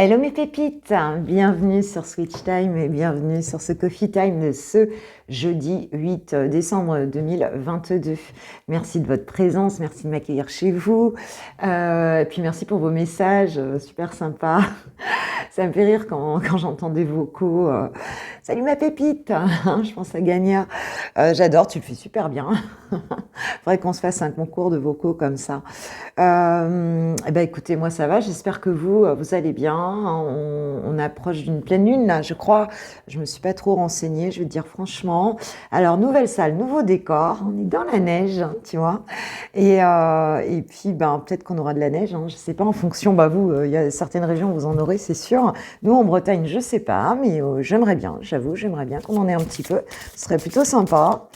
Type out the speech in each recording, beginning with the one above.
Hello mes pépites, bienvenue sur Switch Time et bienvenue sur ce Coffee Time de ce jeudi 8 décembre 2022. Merci de votre présence, merci de m'accueillir chez vous, et puis merci pour vos messages, super sympa. Ça me fait rire quand j'entends des vocaux. Salut ma pépite, je pense à Gagna. J'adore, tu le fais super bien. Faudrait qu'on se fasse un concours de vocaux comme ça. Eh ben écoutez, moi ça va, j'espère que vous allez bien. On approche d'une pleine lune là, je crois. Je me suis pas trop renseignée, je vais te dire franchement. Alors nouvelle salle, nouveau décor, on est dans la neige, tu vois. Et puis peut-être qu'on aura de la neige, je sais pas, en fonction, vous, il y a certaines régions où vous en aurez, c'est sûr. Nous en Bretagne, je sais pas, mais j'aimerais bien, j'avoue, j'aimerais bien qu'on en ait un petit peu. Ce serait plutôt sympa.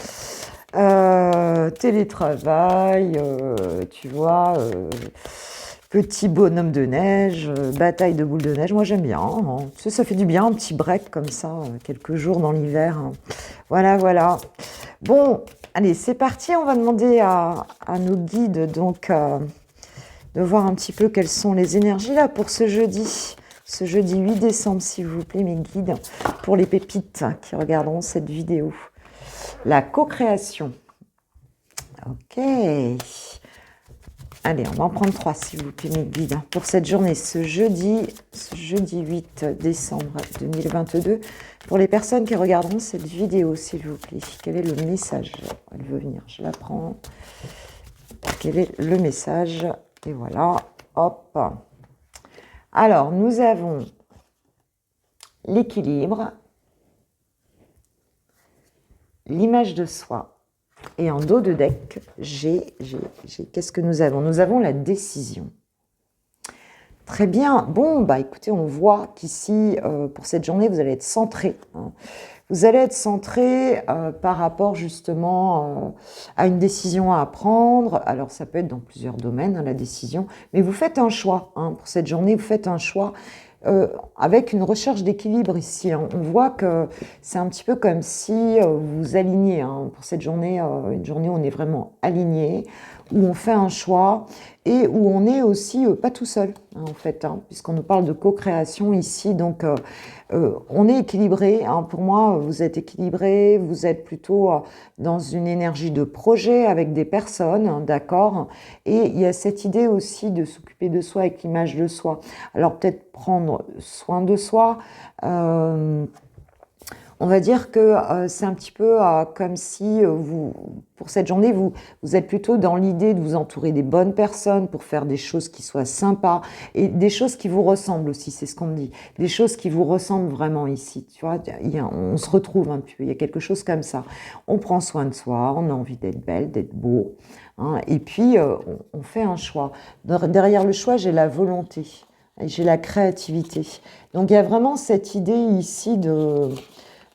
Télétravail, tu vois, petit bonhomme de neige, bataille de boules de neige, moi j'aime bien, hein. Tu sais, ça fait du bien, un petit break comme ça, quelques jours dans l'hiver, hein. Voilà, voilà. Bon, allez, c'est parti, on va demander à nos guides donc de voir un petit peu quelles sont les énergies là pour ce jeudi 8 décembre, s'il vous plaît, mes guides, pour les pépites qui regarderont cette vidéo. La co-création. Ok. Allez, on va en prendre 3, s'il vous plaît, mes guides, pour cette journée, ce jeudi 8 décembre 2022. Pour les personnes qui regarderont cette vidéo, s'il vous plaît, quel est le message? Elle veut venir, je la prends. Quel est le message? Et voilà, hop. Alors, nous avons l'équilibre, l'image de soi. Et en dos de deck, qu'est-ce que nous avons? Nous avons la décision. Très bien. Bon, écoutez, on voit qu'ici, pour cette journée, vous allez être centré, hein. Vous allez être centré par rapport justement à une décision à prendre. Alors, ça peut être dans plusieurs domaines, hein, la décision. Mais vous faites un choix, hein, pour cette journée, vous faites un choix. Avec une recherche d'équilibre ici, hein. On voit que c'est un petit peu comme si vous vous alignez, hein, pour cette journée, une journée où on est vraiment aligné, où on fait un choix et où on est aussi pas tout seul, hein, en fait, hein, puisqu'on nous parle de co-création ici. Donc, on est équilibré, hein. Pour moi, vous êtes équilibré, vous êtes plutôt dans une énergie de projet avec des personnes, hein, d'accord. Et il y a cette idée aussi de s'occuper de soi avec l'image de soi. Alors peut-être prendre soin de soi. On va dire que c'est un petit peu comme si pour cette journée, vous êtes plutôt dans l'idée de vous entourer des bonnes personnes pour faire des choses qui soient sympas et des choses qui vous ressemblent aussi, c'est ce qu'on me dit. Des choses qui vous ressemblent vraiment ici, tu vois. On se retrouve un peu, il y a quelque chose comme ça. On prend soin de soi, on a envie d'être belle, d'être beau, hein, et puis on fait un choix. Derrière le choix, j'ai la volonté, j'ai la créativité. Donc il y a vraiment cette idée ici de...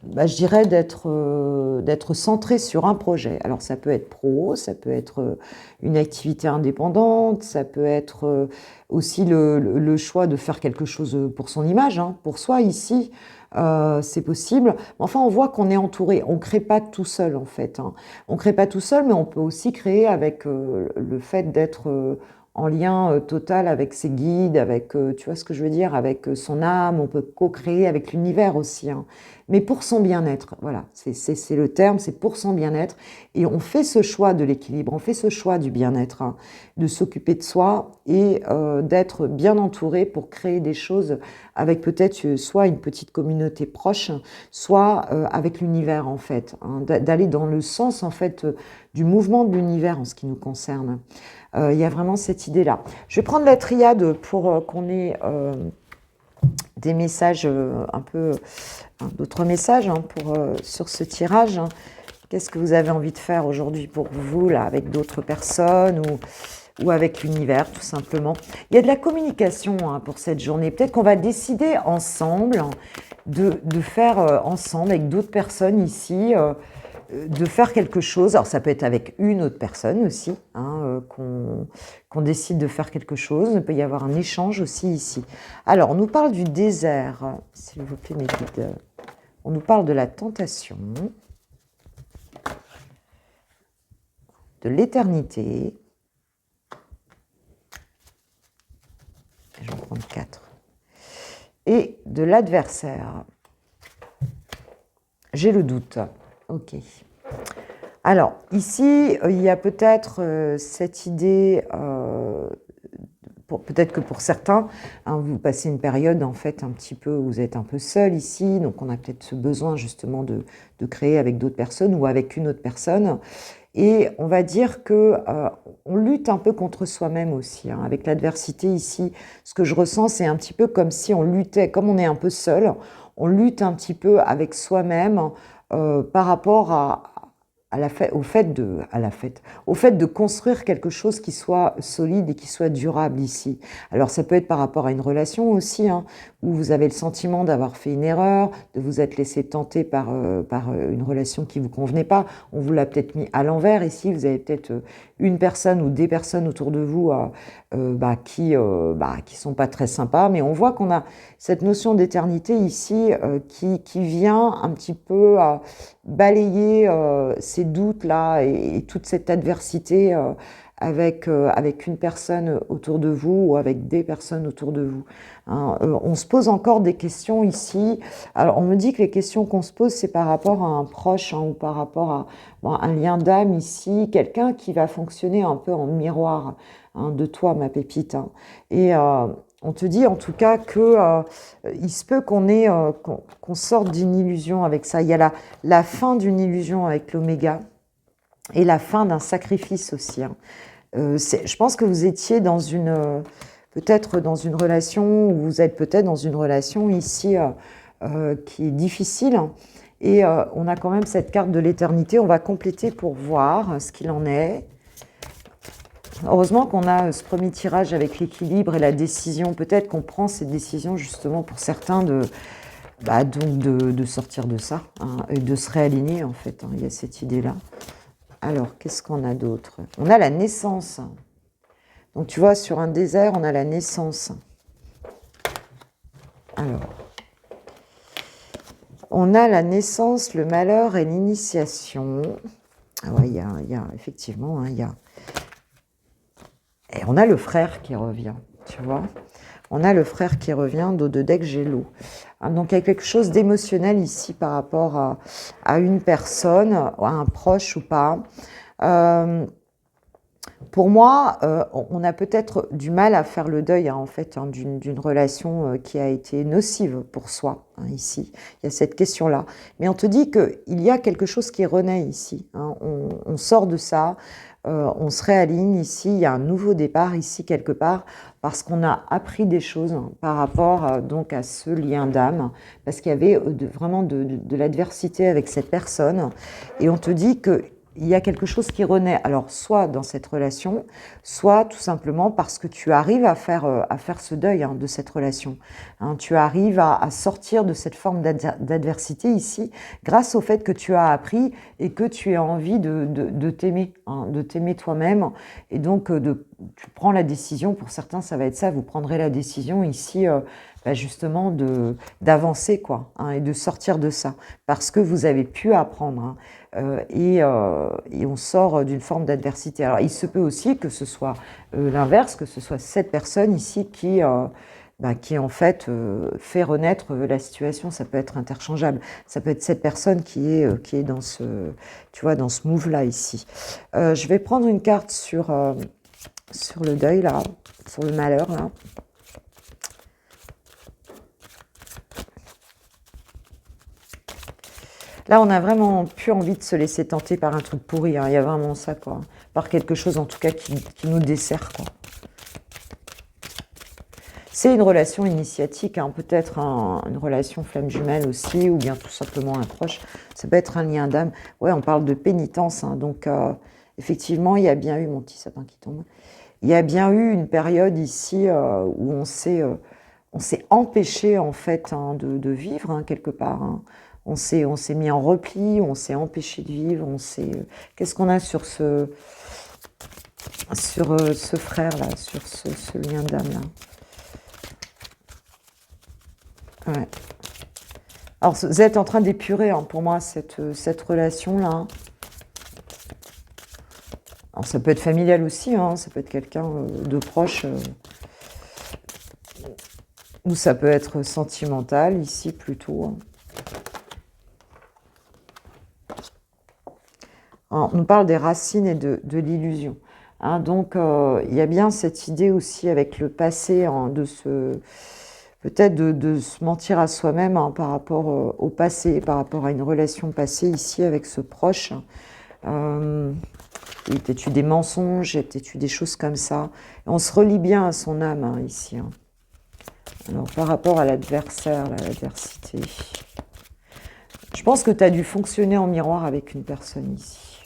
je dirais d'être centré sur un projet. Alors ça peut être pro, ça peut être une activité indépendante, ça peut être aussi le choix de faire quelque chose pour son image, hein, pour soi ici. C'est possible. Enfin, on voit qu'on est entouré. On ne crée pas tout seul, en fait, hein. On ne crée pas tout seul, mais on peut aussi créer avec le fait d'être en lien total avec ses guides, avec, tu vois ce que je veux dire, avec son âme. On peut co-créer avec l'univers aussi, hein. Mais pour son bien-être, voilà, c'est le terme, c'est pour son bien-être. Et on fait ce choix de l'équilibre, on fait ce choix du bien-être, hein, de s'occuper de soi et d'être bien entouré pour créer des choses avec peut-être soit une petite communauté proche, soit avec l'univers en fait, hein, d'aller dans le sens en fait du mouvement de l'univers en ce qui nous concerne. Il y a vraiment cette idée-là. Je vais prendre la triade pour qu'on ait des messages un peu... d'autres messages, hein, sur ce tirage, hein. Qu'est-ce que vous avez envie de faire aujourd'hui pour vous, là, avec d'autres personnes ou avec l'univers, tout simplement. Il y a de la communication, hein, pour cette journée. Peut-être qu'on va décider ensemble, hein, de faire ensemble, avec d'autres personnes ici, de faire quelque chose. Alors ça peut être avec une autre personne aussi, hein, qu'on décide de faire quelque chose. Il peut y avoir un échange aussi ici. Alors on nous parle du désert, s'il vous plaît mes guides. On nous parle de la tentation, de l'éternité. Je vais en prendre 4. de l'adversaire. J'ai le doute. Ok. Alors, ici, il y a peut-être cette idée, peut-être que pour certains, hein, vous passez une période, en fait, un petit peu, où vous êtes un peu seul ici, donc on a peut-être ce besoin, justement, de créer avec d'autres personnes ou avec une autre personne. Et on va dire que on lutte un peu contre soi-même aussi, hein. Avec l'adversité ici, ce que je ressens, c'est un petit peu comme si on luttait, comme on est un peu seul, on lutte un petit peu avec soi-même par rapport au fait de construire quelque chose qui soit solide et qui soit durable ici. Alors ça peut être par rapport à une relation aussi, hein, où vous avez le sentiment d'avoir fait une erreur, de vous être laissé tenter par une relation qui ne vous convenait pas. On vous l'a peut-être mis à l'envers ici, vous avez peut-être une personne ou des personnes autour de vous qui sont pas très sympas, mais on voit qu'on a cette notion d'éternité ici qui vient un petit peu balayer ces doutes-là et toute cette adversité avec une personne autour de vous ou avec des personnes autour de vous. Hein, on se pose encore des questions ici. Alors, on me dit que les questions qu'on se pose, c'est par rapport à un proche, hein, ou par rapport à un lien d'âme ici, quelqu'un qui va fonctionner un peu en miroir, hein, de toi, ma pépite. Hein. Et on te dit en tout cas que il se peut qu'on sorte d'une illusion avec ça. Il y a la fin d'une illusion avec l'oméga et la fin d'un sacrifice aussi. Hein. Je pense que vous étiez peut-être dans une relation, ou vous êtes peut-être dans une relation ici qui est difficile. Hein. Et on a quand même cette carte de l'éternité. On va compléter pour voir ce qu'il en est. Heureusement qu'on a ce premier tirage avec l'équilibre et la décision. Peut-être qu'on prend cette décision justement pour certains de sortir de ça, hein, et de se réaligner en fait. Hein. Il y a cette idée-là. Alors, qu'est-ce qu'on a d'autre? On a la naissance. Donc, tu vois, sur un désert, on a la naissance. Alors, on a la naissance, le malheur et l'initiation. Ah ouais, il y a effectivement, hein, il y a... Et on a le frère qui revient, tu vois. On a le frère qui revient d'au-dedans j'ai l'eau. Donc, il y a quelque chose d'émotionnel ici par rapport à une personne, à un proche ou pas. Pour moi, on a peut-être du mal à faire le deuil, hein, en fait, hein, d'une relation qui a été nocive pour soi, hein, ici. Il y a cette question-là. Mais on te dit qu'il y a quelque chose qui renaît ici. Hein. On sort de ça, on se réaligne ici, il y a un nouveau départ ici quelque part, parce qu'on a appris des choses, hein, par rapport donc à ce lien d'âme, parce qu'il y avait vraiment de l'adversité avec cette personne. Et on te dit que il y a quelque chose qui renaît, alors soit dans cette relation, soit tout simplement parce que tu arrives à faire ce deuil, hein, de cette relation. Hein, tu arrives à sortir de cette forme d'adversité ici, grâce au fait que tu as appris et que tu as envie de t'aimer, hein, de t'aimer toi-même. Et donc, tu prends la décision, pour certains ça va être ça, vous prendrez la décision ici justement d'avancer, quoi, hein, et de sortir de ça, parce que vous avez pu apprendre. Hein. Et on sort d'une forme d'adversité. Alors, il se peut aussi que ce soit l'inverse, que ce soit cette personne ici qui en fait fait renaître la situation. Ça peut être interchangeable. Ça peut être cette personne qui est dans dans ce move-là ici. Je vais prendre une carte sur le deuil, là, sur le malheur, là. Là, on n'a vraiment plus envie de se laisser tenter par un truc pourri. Hein. Il y a vraiment ça, quoi. Par quelque chose, en tout cas, qui nous dessert, quoi. C'est une relation initiatique, hein. Peut-être une relation flamme jumelle aussi, ou bien tout simplement un proche. Ça peut être un lien d'âme. Ouais, on parle de pénitence. Hein. Donc, effectivement, il y a bien eu, mon petit sapin qui tombe, il y a bien eu une période ici où on s'est empêché, en fait, hein, de vivre, hein, quelque part. Hein. On s'est mis en repli, on s'est empêché de vivre, qu'est-ce qu'on a sur ce frère-là, sur ce lien d'âme-là. Ouais. Alors, vous êtes en train d'épurer, hein, pour moi, cette relation-là. Alors, ça peut être familial aussi, hein, ça peut être quelqu'un de proche. Ou ça peut être sentimental, ici, plutôt. Hein. On nous parle des racines et de l'illusion. Hein, donc, il y a bien cette idée aussi avec le passé, hein, peut-être de se mentir à soi-même hein, par rapport au passé, par rapport à une relation passée ici avec ce proche. Il y a peut-être eu des mensonges, il y a peut-être eu des choses comme ça. Et on se relie bien à son âme hein, ici. Hein. Alors, par rapport à l'adversaire, l'adversité, je pense que tu as dû fonctionner en miroir avec une personne ici.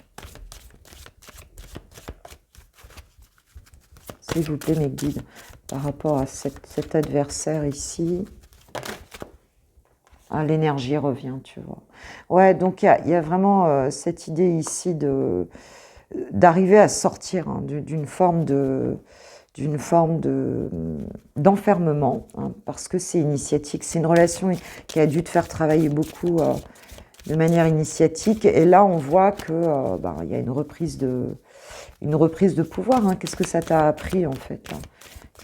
S'il vous plaît, mes guides, par rapport à cet adversaire ici. Ah, l'énergie revient, tu vois. Ouais, donc il y a vraiment cette idée ici d'arriver à sortir hein, d'une forme d'enfermement, hein, parce que c'est initiatique. C'est une relation qui a dû te faire travailler beaucoup de manière initiatique. Et là, on voit que il y a une reprise de pouvoir. Hein. Qu'est-ce que ça t'a appris, en fait hein.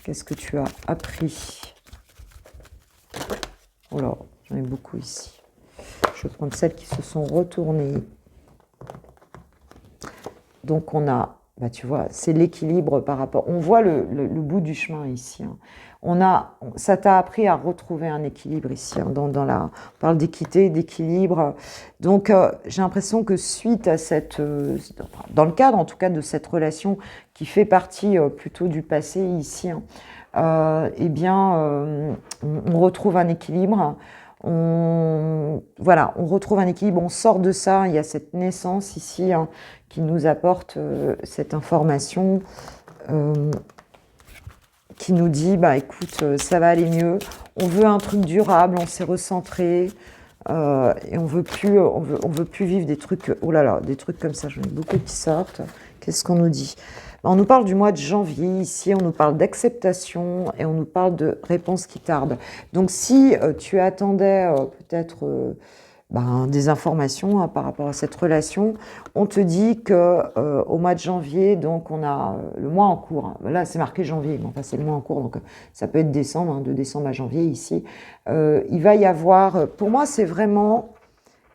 Qu'est-ce que tu as appris? Oh là, j'en ai beaucoup ici. Je vais prendre celles qui se sont retournées. Donc, on a, tu vois, c'est l'équilibre par rapport... On voit le bout du chemin ici. Hein. Ça t'a appris à retrouver un équilibre ici. Hein, on parle d'équité, d'équilibre. Donc, j'ai l'impression que suite à dans le cadre, en tout cas, de cette relation qui fait partie plutôt du passé ici, hein, on retrouve un équilibre. On retrouve un équilibre, on sort de ça. Il y a cette naissance ici hein, qui nous apporte cette information qui nous dit écoute, ça va aller mieux. On veut un truc durable, on s'est recentré et on veut plus vivre des trucs. Oh là là, des trucs comme ça. J'en ai beaucoup qui sortent. Qu'est-ce qu'on nous dit? On nous parle du mois de janvier, ici on nous parle d'acceptation et on nous parle de réponses qui tardent. Donc si tu attendais peut-être des informations hein, par rapport à cette relation, on te dit qu'au mois de janvier, donc on a le mois en cours. Hein. Là c'est marqué janvier, mais enfin c'est le mois en cours, donc ça peut être décembre, hein, de décembre à janvier ici. Il va y avoir, pour moi c'est vraiment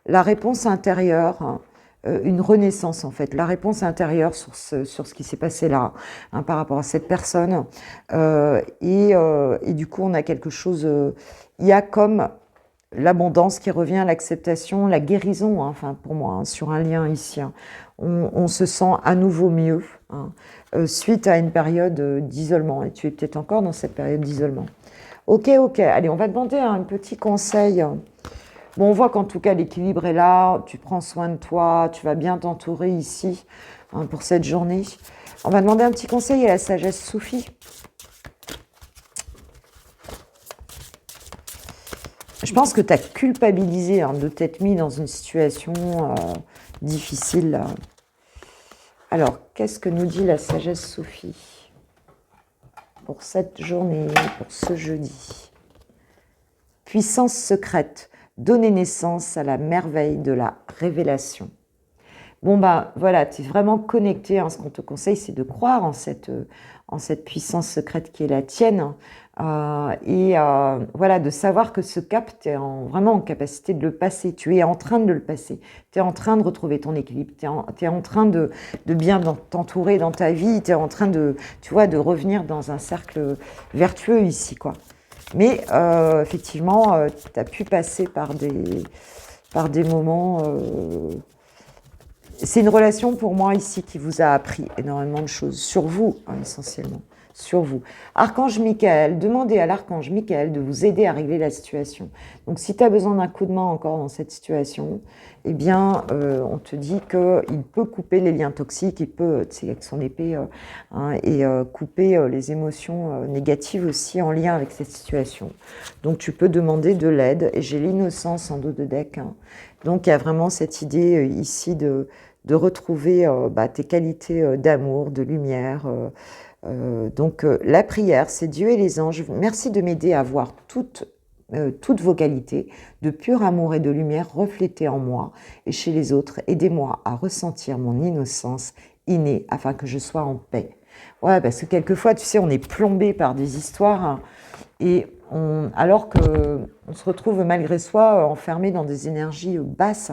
la réponse intérieure, hein, une renaissance en fait, la réponse intérieure sur ce qui s'est passé là, hein, par rapport à cette personne. Et du coup, on a quelque chose, il y a comme l'abondance qui revient, l'acceptation, la guérison, hein, enfin pour moi, hein, sur un lien ici. Hein. On se sent à nouveau mieux, hein, suite à une période d'isolement. Et tu es peut-être encore dans cette période d'isolement. Ok, allez, on va demander un petit conseil. Bon, on voit qu'en tout cas, l'équilibre est là, tu prends soin de toi, tu vas bien t'entourer ici hein, pour cette journée. On va demander un petit conseil à la sagesse soufie. Je pense que tu as culpabilisé hein, de t'être mis dans une situation difficile. Là. Alors, qu'est-ce que nous dit la sagesse soufie pour cette journée, pour ce jeudi? Puissance secrète. Donner naissance à la merveille de la révélation. Bon, voilà, tu es vraiment connecté. Hein, ce qu'on te conseille, c'est de croire en cette puissance secrète qui est la tienne. Voilà, de savoir que ce cap, tu es vraiment en capacité de le passer. Tu es en train de le passer. Tu es en train de retrouver ton équilibre. Tu es en train de bien t'entourer dans ta vie. Tu es en train de revenir dans un cercle vertueux ici, quoi. Mais effectivement, tu as pu passer par des moments... C'est une relation pour moi ici qui vous a appris énormément de choses, sur vous hein, essentiellement, sur vous. Archange Michael, demandez à l'archange Michael de vous aider à régler la situation. Donc si tu as besoin d'un coup de main encore dans cette situation, eh bien on te dit qu'il peut couper les liens toxiques, il peut, avec son épée, couper les émotions négatives aussi en lien avec cette situation. Donc tu peux demander de l'aide, et j'ai l'innocence en dos de deck. Hein. Donc il y a vraiment cette idée ici de retrouver tes qualités d'amour, de lumière. Donc la prière, c'est Dieu et les anges. Merci de m'aider à voir toutes vos qualités de pur amour et de lumière reflétées en moi et chez les autres. Aidez-moi à ressentir mon innocence innée afin que je sois en paix. Ouais, parce que quelquefois, tu sais, on est plombé par des histoires... Hein, Et alors qu'on se retrouve malgré soi enfermé dans des énergies basses,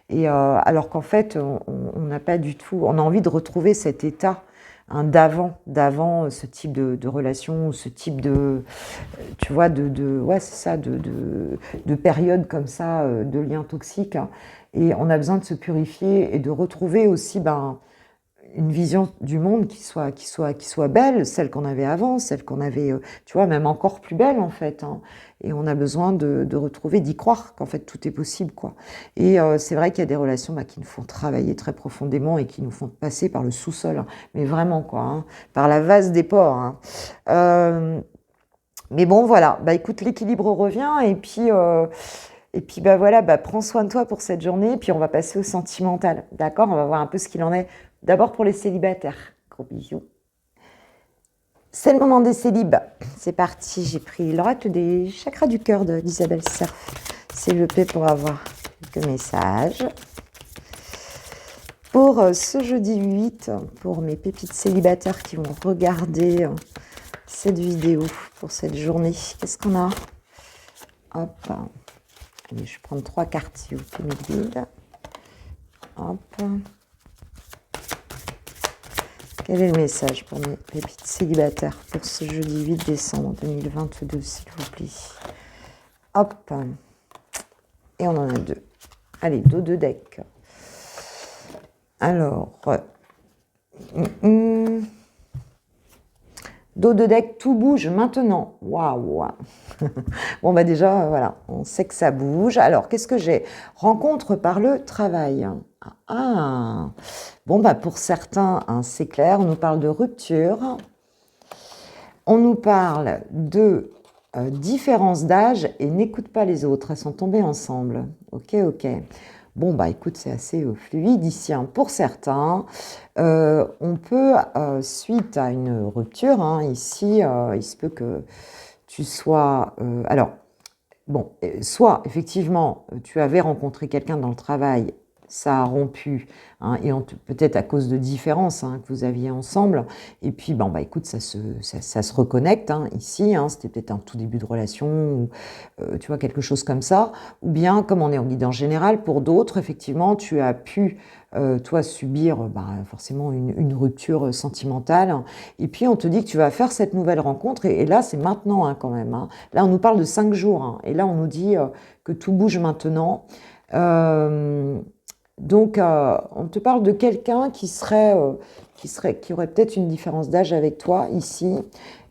et alors qu'en fait, on n'a pas du tout, on a envie de retrouver cet état hein, d'avant ce type de relation, ce type de, tu vois, ouais, c'est ça, de période comme ça, de liens toxiques. Hein. Et on a besoin de se purifier et de retrouver aussi ben, une vision du monde qui soit belle, celle qu'on avait avant, celle qu'on avait, tu vois, même encore plus belle en fait. Hein. Et on a besoin de retrouver, d'y croire qu'en fait tout est possible, quoi. Et c'est vrai qu'il y a des relations bah, qui nous font travailler très profondément et qui nous font passer par le sous-sol, hein. Mais vraiment, quoi, hein, par la vase des porcs. Hein. Mais bon, voilà. Bah écoute, l'équilibre revient et puis bah voilà, bah prends soin de toi pour cette journée. Et puis on va passer au sentimental, d'accord? On va voir un peu ce qu'il en est. D'abord pour les célibataires. Gros bisous. C'est le moment des célibes. C'est parti. J'ai pris l'oracle des chakras du cœur d'Isabelle Cerf. CVP pour avoir quelques messages. Pour ce jeudi 8, pour mes pépites célibataires qui vont regarder cette vidéo pour cette journée. Qu'est-ce qu'on a? Hop. Allez, je vais prendre 3 cartes s'il vous plaît, mes guides. Hop. Quel est le message pour mes pépites célibataires pour ce jeudi 8 décembre 2022, s'il vous plaît? Hop. Et on en a 2. Allez, dos de deck. Alors, dos de deck, tout bouge maintenant. Waouh. Bon, bah déjà, voilà, on sait que ça bouge. Alors, qu'est-ce que j'ai? Rencontre par le travail. Ah, bon, bah pour certains, hein, c'est clair, on nous parle de rupture. On nous parle de différence d'âge et n'écoute pas les autres. Elles sont tombées ensemble. Ok, ok. Bon, bah écoute, c'est assez fluide ici. Hein. Pour certains, on peut, suite à une rupture, hein, ici, il se peut que tu sois... alors, bon, soit effectivement, tu avais rencontré quelqu'un dans le travail, ça a rompu, hein, et peut-être à cause de différences hein, que vous aviez ensemble, et puis bon, bah, écoute, ça se reconnecte hein, ici, hein, c'était peut-être un tout début de relation, ou tu vois, quelque chose comme ça, ou bien, comme on est en guide en général, pour d'autres, effectivement, tu as pu, toi, subir bah, forcément une rupture sentimentale, et puis on te dit que tu vas faire cette nouvelle rencontre, et là, c'est maintenant hein, quand même. Hein. Là, on nous parle de 5 jours, hein, et là, on nous dit que tout bouge maintenant. Donc, on te parle de quelqu'un qui aurait peut-être une différence d'âge avec toi ici,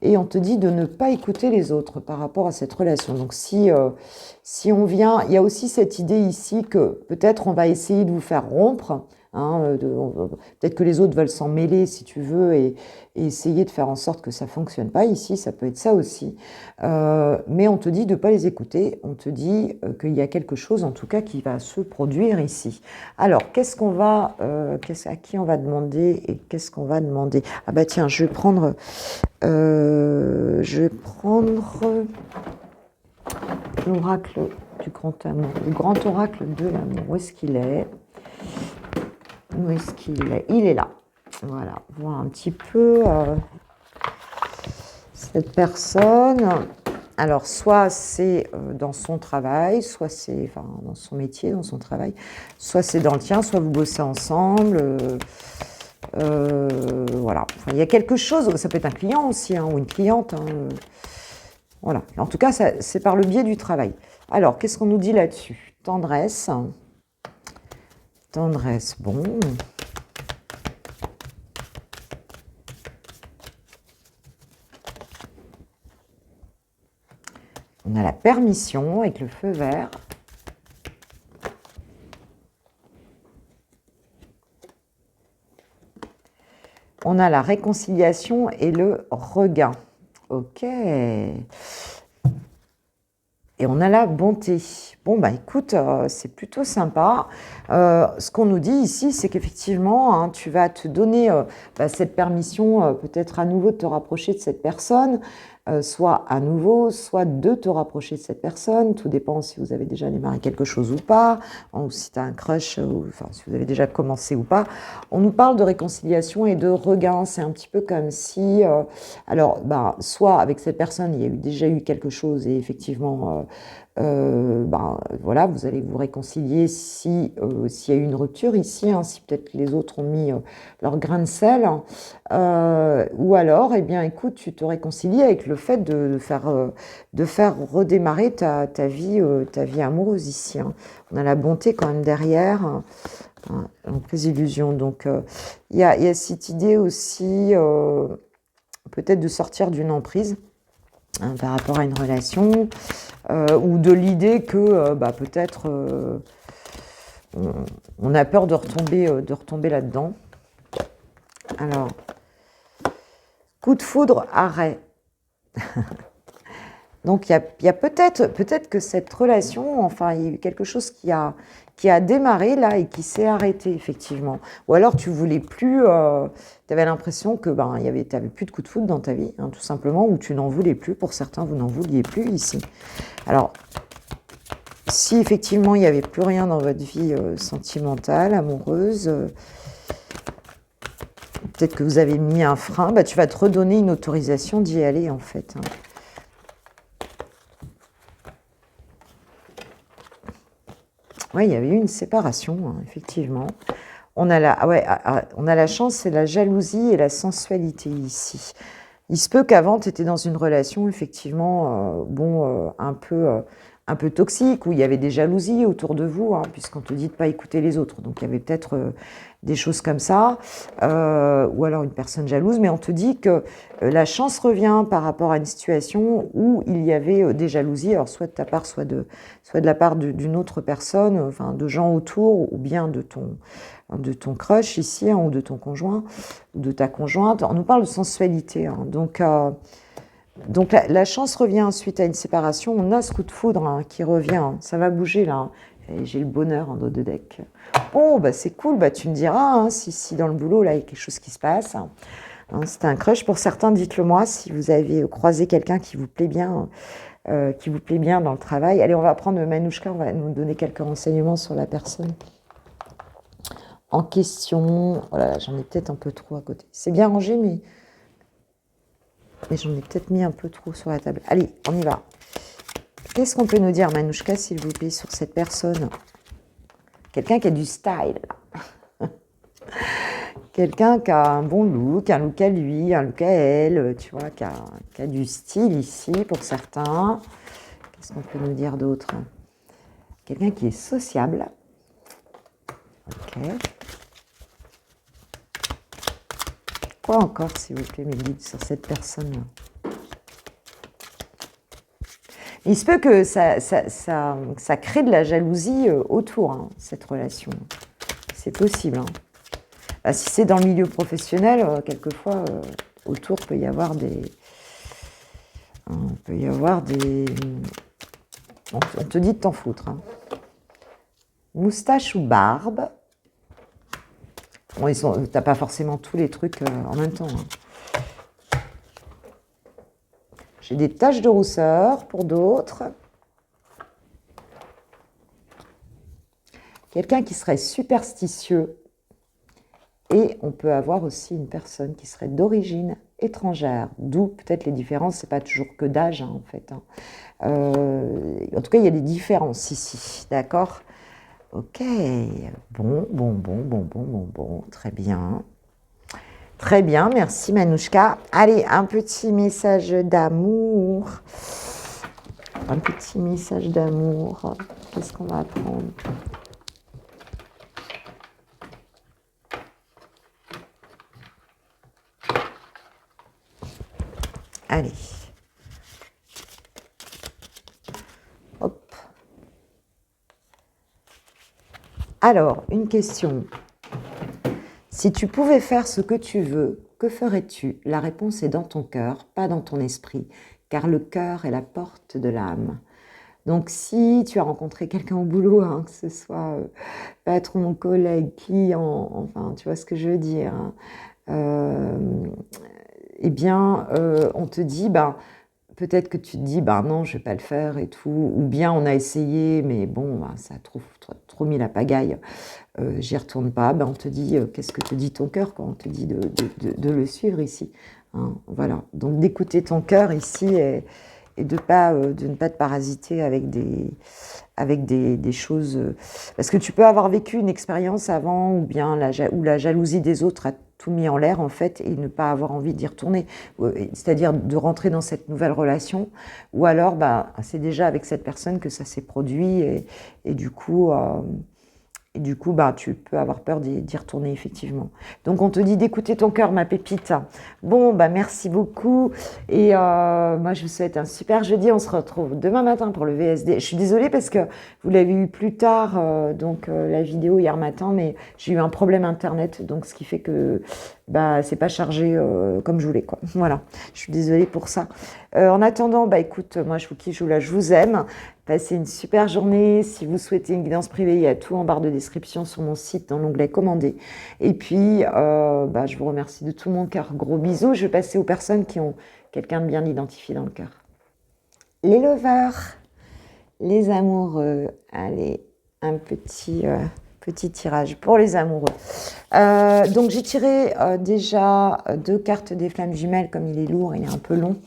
et on te dit de ne pas écouter les autres par rapport à cette relation. Donc, si on vient, il y a aussi cette idée ici que peut-être on va essayer de vous faire rompre. Hein, peut-être que les autres veulent s'en mêler si tu veux et essayer de faire en sorte que ça ne fonctionne pas ici, ça peut être ça aussi. Mais on te dit de ne pas les écouter, on te dit qu'il y a quelque chose en tout cas qui va se produire ici. Alors, qu'est-ce qu'on va, à qui on va demander et qu'est-ce qu'on va demander? Ah bah tiens, je vais prendre l'oracle du grand amour, le grand oracle de l'amour. Où est-ce qu'il est? Où est-ce qu'il est? Il est là. Voilà, voir un petit peu cette personne. Alors, soit c'est dans son travail, soit c'est dans son métier, dans son travail, soit c'est dans le tien, soit vous bossez ensemble. Voilà. Enfin, il y a quelque chose, ça peut être un client aussi, hein, ou une cliente. Hein, voilà. En tout cas, c'est par le biais du travail. Alors, qu'est-ce qu'on nous dit là-dessus? Tendresse. Tendresse, bon. On a la permission avec le feu vert. On a la réconciliation et le regain. Ok. Et on a la bonté. Bon, bah écoute, c'est plutôt sympa. Ce qu'on nous dit ici, c'est qu'effectivement, hein, tu vas te donner cette permission, peut-être à nouveau de te rapprocher de cette personne. soit à nouveau, soit de te rapprocher de cette personne. Tout dépend si vous avez déjà démarré quelque chose ou pas, ou si tu as un crush, ou, enfin, si vous avez déjà commencé ou pas. On nous parle de réconciliation et de regain. C'est un petit peu comme si, alors, bah, soit avec cette personne, il y a déjà eu quelque chose et effectivement, ben, voilà, vous allez vous réconcilier si, s'il y a eu une rupture ici, hein, si peut-être les autres ont mis leur grain de sel, ou alors, eh bien, écoute, tu te réconcilies avec le fait de faire redémarrer ta vie amoureuse ici, hein. On a la bonté quand même derrière, hein, en illusion. Donc, il y a cette idée aussi, peut-être de sortir d'une emprise, hein, par rapport à une relation, ou de l'idée que bah, peut-être on a peur de retomber là-dedans. Alors, coup de foudre, arrêt. Donc, il y a peut-être que cette relation, enfin, il y a eu quelque chose qui a démarré là et qui s'est arrêté, effectivement. Ou alors, tu voulais plus, tu avais l'impression que ben, tu n'avais plus de coup de foudre dans ta vie, hein, tout simplement, ou tu n'en voulais plus. Pour certains, vous n'en vouliez plus ici. Alors, si effectivement il n'y avait plus rien dans votre vie sentimentale, amoureuse, peut-être que vous avez mis un frein, bah, tu vas te redonner une autorisation d'y aller en fait, hein. Oui, il y avait eu une séparation, hein, effectivement. On a on a la chance, c'est la jalousie et la sensualité ici. Il se peut qu'avant, tu étais dans une relation, effectivement, un peu toxique, où il y avait des jalousies autour de vous, hein, puisqu'on te dit de ne pas écouter les autres. Donc, il y avait peut-être des choses comme ça, ou alors une personne jalouse, mais on te dit que la chance revient par rapport à une situation où il y avait des jalousies, alors soit de ta part, soit de la part d'une autre personne, enfin de gens autour, ou bien de ton crush ici, hein, ou de ton conjoint, ou de ta conjointe. On nous parle de sensualité, hein. Donc la chance revient suite à une séparation. On a ce coup de foudre, hein, qui revient, hein. Ça va bouger là, hein. Et j'ai le bonheur en dos de deck. Oh, bah c'est cool, bah tu me diras, hein, si dans le boulot là il y a quelque chose qui se passe, hein. C'est un crush pour certains, dites-le moi si vous avez croisé quelqu'un qui vous plaît bien, dans le travail. Allez, on va prendre Manouchka, on va nous donner quelques renseignements sur la personne en question. Oh là là, j'en ai peut-être un peu trop à côté. C'est bien rangé, mais j'en ai peut-être mis un peu trop sur la table. Allez, on y va. Qu'est-ce qu'on peut nous dire, Manouchka, s'il vous plaît, sur cette personne? Quelqu'un qui a du style. Quelqu'un qui a un bon look, un look à lui, un look à elle, tu vois, qui a du style ici pour certains. Qu'est-ce qu'on peut nous dire d'autre? Quelqu'un qui est sociable. Ok. Quoi encore, s'il vous plaît, mes guides, sur cette personne-là? Il se peut que ça crée de la jalousie autour, hein, cette relation. C'est possible, hein. Bah, si c'est dans le milieu professionnel, quelquefois, autour peut y avoir des... On te dit de t'en foutre, hein. Moustache ou barbe? Bon, t'as pas forcément tous les trucs en même temps, hein. J'ai des taches de rousseur pour d'autres. Quelqu'un qui serait superstitieux. Et on peut avoir aussi une personne qui serait d'origine étrangère, d'où peut-être les différences, c'est pas toujours que d'âge, hein, en fait, hein. En tout cas, il y a des différences ici, d'accord? Ok, bon, très bien. Très bien, merci Manouchka. Allez, un petit message d'amour. Un petit message d'amour. Qu'est-ce qu'on va apprendre? Allez. Hop. Alors, une question. Si tu pouvais faire ce que tu veux, que ferais-tu? La réponse est dans ton cœur, pas dans ton esprit, car le cœur est la porte de l'âme. Donc, si tu as rencontré quelqu'un au boulot, hein, que ce soit patron, collègue, client, enfin, tu vois ce que je veux dire, hein, eh bien, on te dit, ben, peut-être que tu te dis, bah non, je vais pas le faire et tout. Ou bien on a essayé, mais bon, bah, ça a trop mis la pagaille. J'y retourne pas. Ben, on te dit, qu'est-ce que te dit ton cœur quand on te dit de le suivre ici, hein, voilà. Donc d'écouter ton cœur ici et de ne pas te parasiter avec des choses. Parce que tu peux avoir vécu une expérience avant ou bien où la jalousie des autres a tout mis en l'air en fait et ne pas avoir envie d'y retourner. C'est-à-dire de rentrer dans cette nouvelle relation. Ou alors, bah, c'est déjà avec cette personne que ça s'est produit et du coup... bah, tu peux avoir peur d'y retourner, effectivement. Donc, on te dit d'écouter ton cœur, ma pépite. Bon, bah, merci beaucoup. Et moi, je vous souhaite un super jeudi. On se retrouve demain matin pour le VSD. Je suis désolée parce que vous l'avez eu plus tard, la vidéo hier matin, mais j'ai eu un problème Internet. Donc, ce qui fait que bah, c'est pas chargé comme je voulais, quoi. Voilà, je suis désolée pour ça. En attendant, bah, écoute, moi, je vous kiffe, je vous aime. Passez une super journée. Si vous souhaitez une guidance privée, il y a tout en barre de description sur mon site dans l'onglet commander. Et puis, bah, je vous remercie de tout mon cœur. Gros bisous. Je vais passer aux personnes qui ont quelqu'un de bien identifié dans le cœur. Les lovers, les amoureux. Allez, un petit tirage pour les amoureux. Donc, j'ai tiré déjà 2 cartes des flammes jumelles, comme il est lourd, il est un peu long,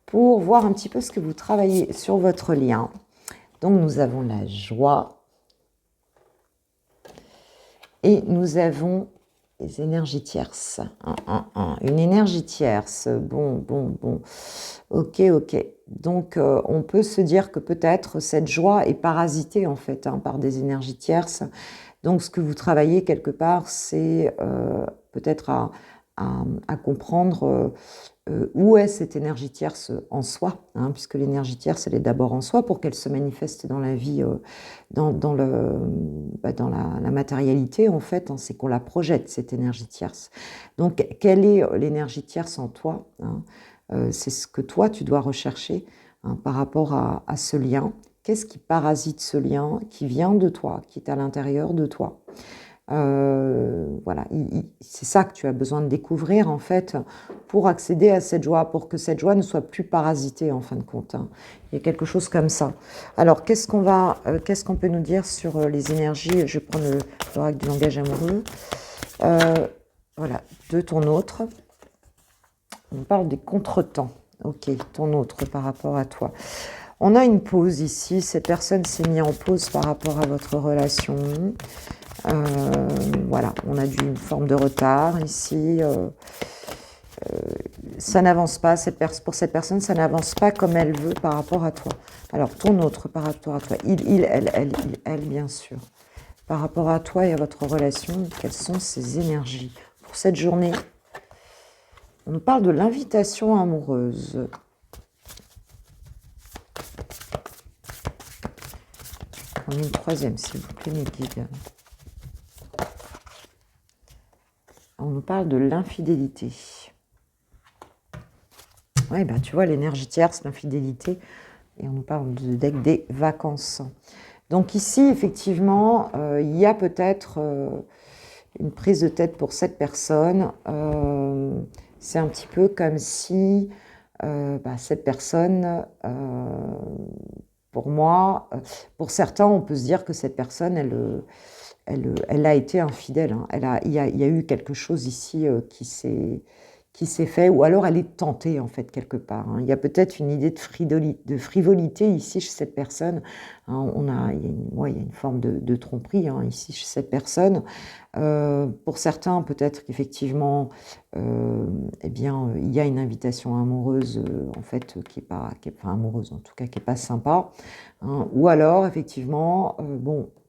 pour voir un petit peu ce que vous travaillez sur votre lien. Donc, nous avons la joie et nous avons les énergies tierces. Une énergie tierce. Bon. Ok. Donc, on peut se dire que peut-être cette joie est parasitée en fait par des énergies tierces. Donc, ce que vous travaillez quelque part, c'est peut-être à comprendre où est cette énergie tierce en soi, hein, puisque l'énergie tierce, elle est d'abord en soi pour qu'elle se manifeste dans la vie, dans la matérialité, en fait, hein, c'est qu'on la projette, cette énergie tierce. Donc, quelle est l'énergie tierce en toi, hein, c'est ce que toi, tu dois rechercher, hein, par rapport à ce lien. Qu'est-ce qui parasite ce lien, qui vient de toi, qui est à l'intérieur de toi? Voilà, c'est ça que tu as besoin de découvrir en fait pour accéder à cette joie, pour que cette joie ne soit plus parasitée en fin de compte, hein. Il y a quelque chose comme ça. Alors, qu'est-ce qu'on peut nous dire sur les énergies? Je vais prendre l'oracle du langage amoureux. Voilà, de ton autre. On parle des contretemps. Ok, ton autre par rapport à toi. On a une pause ici. Cette personne s'est mise en pause par rapport à votre relation. Voilà, on a une forme de retard ici. Ça n'avance pas, pour cette personne, ça n'avance pas comme elle veut par rapport à toi. Alors, ton autre par rapport à toi, elle, bien sûr. Par rapport à toi et à votre relation, quelles sont ces énergies pour cette journée? On nous parle de l'invitation amoureuse. On a une troisième, s'il vous plaît, mes guides. On nous parle de l'infidélité. Oui, bah, tu vois, l'énergie tierce, l'infidélité, et on nous parle des vacances. Donc ici, effectivement, il y a peut-être une prise de tête pour cette personne. C'est un petit peu comme si cette personne, pour moi, pour certains, on peut se dire que cette personne, elle a été infidèle, hein. Il y a eu quelque chose ici qui s'est fait, ou alors elle est tentée en fait quelque part, hein. Il y a peut-être une idée de frivolité ici chez cette personne, hein. Il y a une forme de tromperie, hein, ici chez cette personne. Pour certains, peut-être qu'effectivement, il y a une invitation amoureuse en fait enfin amoureuse en tout cas, qui est pas sympa, hein. Ou alors effectivement,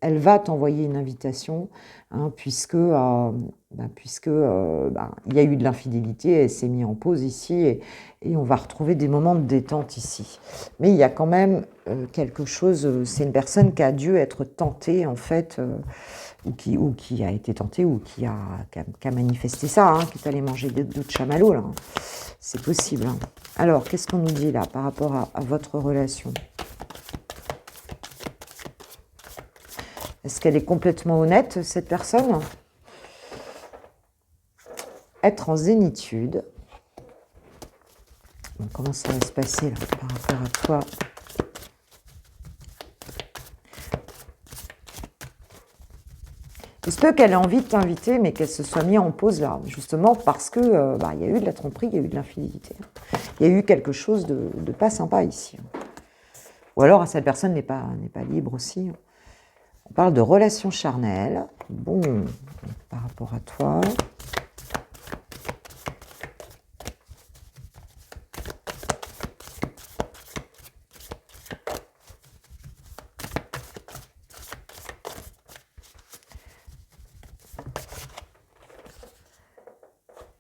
elle va t'envoyer une invitation, hein, puisque il y a eu de l'infidélité, elle s'est mise en pause ici et on va retrouver des moments de détente ici. Mais il y a quand même quelque chose, c'est une personne qui a dû être tentée en fait, ou qui a été tentée, ou qui a manifesté ça, hein, qui est allé manger d'autres chamallows, là. C'est possible, hein. Alors, qu'est-ce qu'on nous dit là par rapport à votre relation? Est-ce qu'elle est complètement honnête, cette personne? Être en zénitude. Bon, comment ça va se passer là, par rapport à toi? Il se peut qu'elle ait envie de t'inviter, mais qu'elle se soit mise en pause là, justement parce que il y a eu de la tromperie, il y a eu de l'infidélité. Il y a eu quelque chose de pas sympa ici. Ou alors cette personne n'est pas libre aussi. On parle de relations charnelles. Bon, par rapport à toi.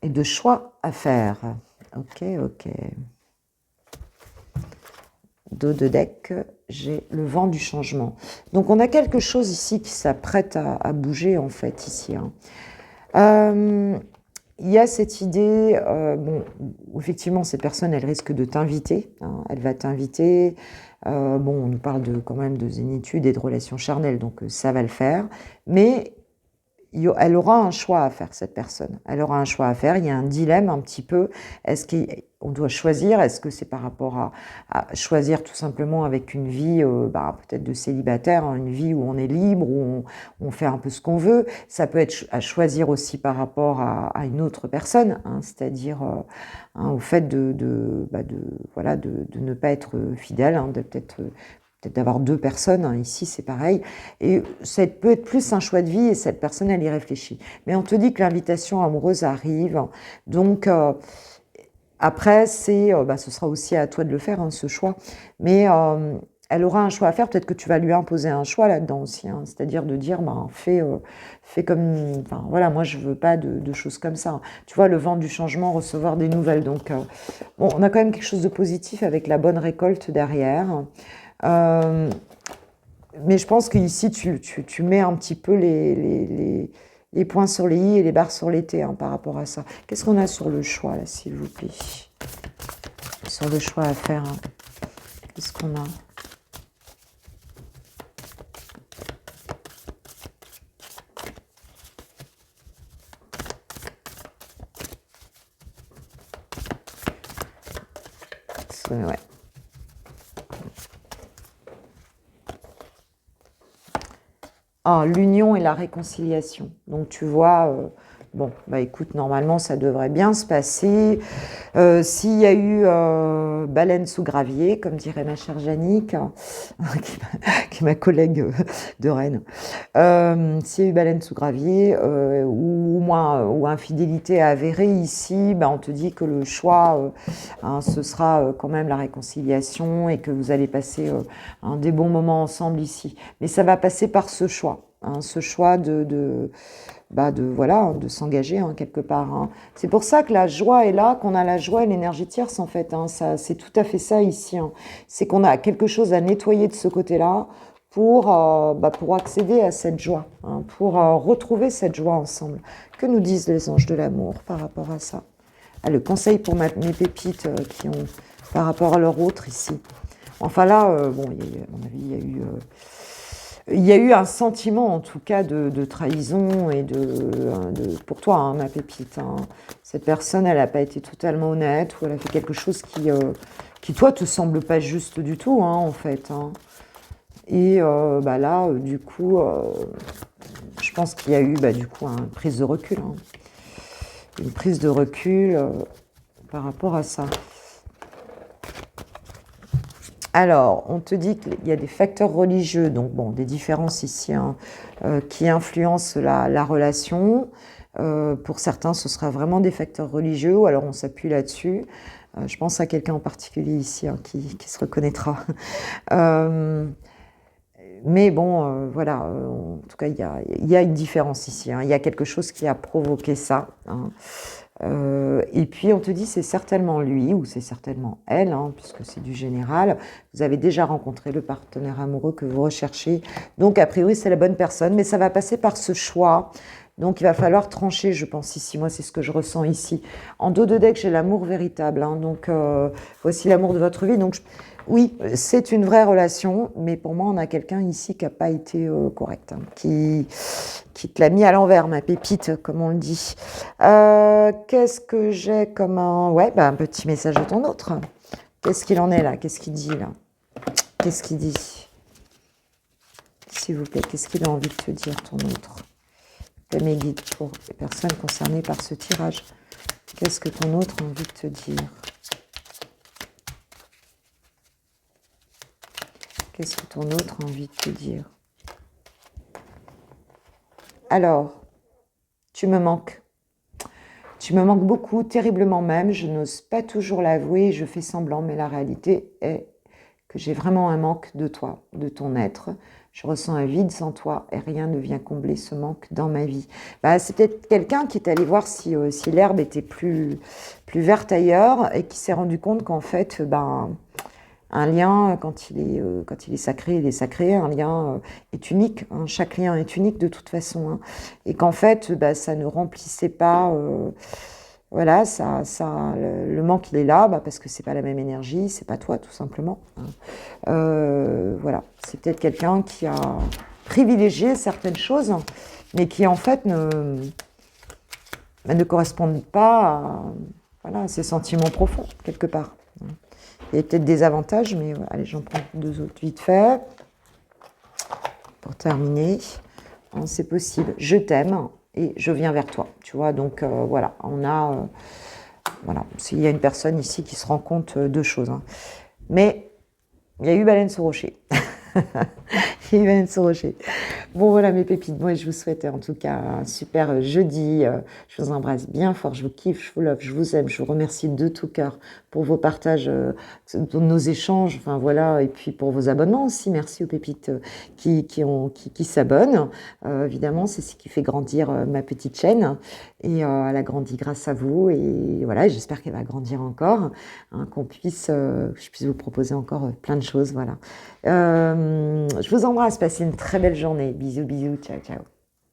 Et de choix à faire. Ok, ok. Dos de deck, j'ai le vent du changement. Donc on a quelque chose ici qui s'apprête à bouger en fait ici. Il y a cette idée, bon, où effectivement cette personne elle risque de t'inviter, hein, elle va t'inviter. Bon, on nous parle quand même de zénitude et de relations charnelles, donc ça va le faire. Mais elle aura un choix à faire, cette personne. Elle aura un choix à faire. Il y a un dilemme un petit peu. Est-ce qu'on doit choisir? Est-ce que c'est par rapport à choisir tout simplement avec une vie peut-être de célibataire, hein, une vie où on est libre, où on fait un peu ce qu'on veut. Ça peut être à choisir aussi par rapport à une autre personne, hein, c'est-à-dire au fait voilà, de ne pas être fidèle, hein, de peut-être d'avoir deux personnes, hein, ici c'est pareil, et ça peut être plus un choix de vie et cette personne elle y réfléchit. Mais on te dit que l'invitation amoureuse arrive, donc après ce sera aussi à toi de le faire, hein, ce choix, mais elle aura un choix à faire, peut-être que tu vas lui imposer un choix là-dedans aussi, hein, c'est-à-dire de dire fais comme, enfin voilà, moi je veux pas de choses comme ça, hein. Tu vois, le vent du changement, recevoir des nouvelles, donc bon, on a quand même quelque chose de positif avec la bonne récolte derrière. Mais je pense qu'ici, tu mets un petit peu les points sur les i et les barres sur les t, hein, par rapport à ça. Qu'est-ce qu'on a sur le choix, là, s'il vous plaît? Sur le choix à faire, hein. Qu'est-ce qu'on a? Ouais. Ah, l'union et la réconciliation. Donc tu vois, bon, bah écoute, normalement ça devrait bien se passer. S'il y a eu baleine sous gravier, comme dirait ma chère Jannick, qui est ma collègue de Rennes, s'il y a eu baleine sous gravier, ou moins, ou infidélité avérée ici, bah, on te dit que le choix, hein, ce sera quand même la réconciliation et que vous allez passer des bons moments ensemble ici. Mais ça va passer par ce choix, hein, ce choix voilà, de s'engager, hein, quelque part, hein. C'est pour ça que la joie est là, qu'on a la joie et l'énergie tierce en fait, hein. C'est tout à fait ça ici, hein. C'est qu'on a quelque chose à nettoyer de ce côté-là pour accéder à cette joie, hein, pour retrouver cette joie ensemble. Que nous disent les anges de l'amour par rapport à ça? Le conseil pour mes pépites qui ont par rapport à leur autre ici. Enfin là, bon, à mon avis, il y a eu un sentiment, en tout cas, de trahison et pour toi, hein, ma pépite, hein. Cette personne, elle n'a pas été totalement honnête ou elle a fait quelque chose qui toi, te semble pas juste du tout, hein, en fait, hein. Et là, du coup, je pense qu'il y a eu, du coup, une prise de recul, hein. Une prise de recul par rapport à ça. Alors, on te dit qu'il y a des facteurs religieux, donc bon, des différences ici, hein, qui influencent la relation. Pour certains, ce sera vraiment des facteurs religieux, ou alors on s'appuie là-dessus. Je pense à quelqu'un en particulier ici, hein, qui se reconnaîtra. Mais bon, voilà, en tout cas, il y a une différence ici, hein. Il y a quelque chose qui a provoqué ça, hein. Et puis on te dit c'est certainement lui ou c'est certainement elle, hein, puisque c'est du général. Vous avez déjà rencontré le partenaire amoureux que vous recherchez. Donc a priori c'est la bonne personne, mais ça va passer par ce choix. Donc il va falloir trancher, je pense ici. Moi c'est ce que je ressens ici. En dos de deck j'ai l'amour véritable, hein, donc voici l'amour de votre vie. Donc Oui, c'est une vraie relation, mais pour moi, on a quelqu'un ici qui n'a pas été correct, hein, qui te l'a mis à l'envers, ma pépite, comme on le dit. Qu'est-ce que j'ai comme un... Ouais, bah, un petit message de ton autre. Qu'est-ce qu'il en est là? Qu'est-ce qu'il dit là? Qu'est-ce qu'il dit? S'il vous plaît, qu'est-ce qu'il a envie de te dire, ton autre? Fais mes guides pour les personnes concernées par ce tirage. Qu'est-ce que ton autre a envie de te dire? Qu'est-ce que ton autre a envie de te dire? Alors, tu me manques. Tu me manques beaucoup, terriblement même. Je n'ose pas toujours l'avouer, je fais semblant, mais la réalité est que j'ai vraiment un manque de toi, de ton être. Je ressens un vide sans toi et rien ne vient combler ce manque dans ma vie. Bah, c'est peut-être quelqu'un qui est allé voir si l'herbe était plus verte ailleurs et qui s'est rendu compte qu'en fait, ben, un lien, quand il est sacré, il est sacré. Un lien est unique. Hein, chaque lien est unique de toute façon. Hein, et qu'en fait, bah, ça ne remplissait pas. Voilà, le manque, il est là, bah, parce que c'est pas la même énergie, c'est pas toi, tout simplement. Hein. Voilà, c'est peut-être quelqu'un qui a privilégié certaines choses, mais qui en fait ne correspondent pas à, voilà, à ses sentiments profonds, quelque part. Il y a peut-être des avantages, mais allez, j'en prends deux autres vite fait. Pour terminer, c'est possible. Je t'aime et je viens vers toi. Tu vois, donc voilà, on a... voilà, il y a une personne ici qui se rend compte de choses. Hein. Mais il y a eu baleine sur rocher. Il y a eu baleine sur rocher. Bon, voilà mes pépites. Moi, je vous souhaite en tout cas un super jeudi. Je vous embrasse bien fort. Je vous kiffe, je vous love, je vous aime. Je vous remercie de tout cœur pour vos partages, de nos échanges. Enfin, voilà. Et puis pour vos abonnements aussi. Merci aux pépites qui s'abonnent. Évidemment, c'est ce qui fait grandir ma petite chaîne. Et elle a grandi grâce à vous. Et voilà, j'espère qu'elle va grandir encore. Hein, que je puisse vous proposer encore plein de choses. Voilà. Je vous embrasse. Passez une très belle journée. Bisous, bisous. Ciao, ciao.